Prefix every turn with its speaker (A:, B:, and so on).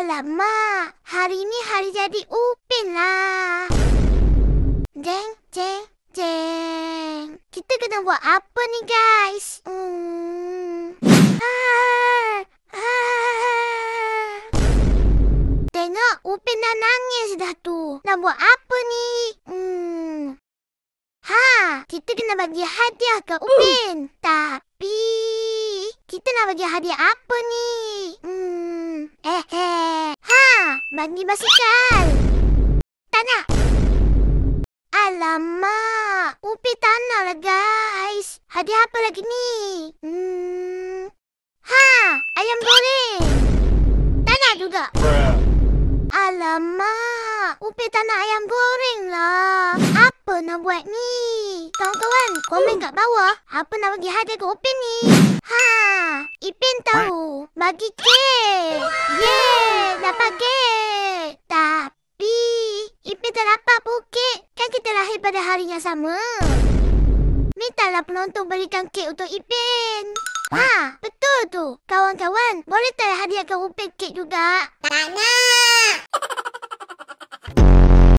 A: Alamak, hari ni hari jadi Upin lah. Jeng, jeng, jeng. Kita kena buat apa ni guys? Tengok, Upin dah nangis dah tu. Nak buat apa ni? Kita kena bagi hadiah ke Upin. Tapi, kita nak bagi hadiah apa ni? Bagi basikal. Tak nak. Alamak, Upin tak nak lah guys. Hadiah apa lagi ni? Ayam goreng. Tak nak juga. Alamak, Upin tak nak ayam goreng lah. Apa nak buat ni? Kawan-kawan, komen kat bawah. Apa nak bagi hadiah ke Upin ni? Ipin tahu. Bagi kek. Yeay, dapat kek. Tapi, Ipin tak dapat pun kek. Kan kita lahir pada hari yang sama. Mintalah penonton berikan kek untuk Ipin. Betul tu. Kawan-kawan, boleh tak hadiahkan Upin kek juga?
B: Tak nak.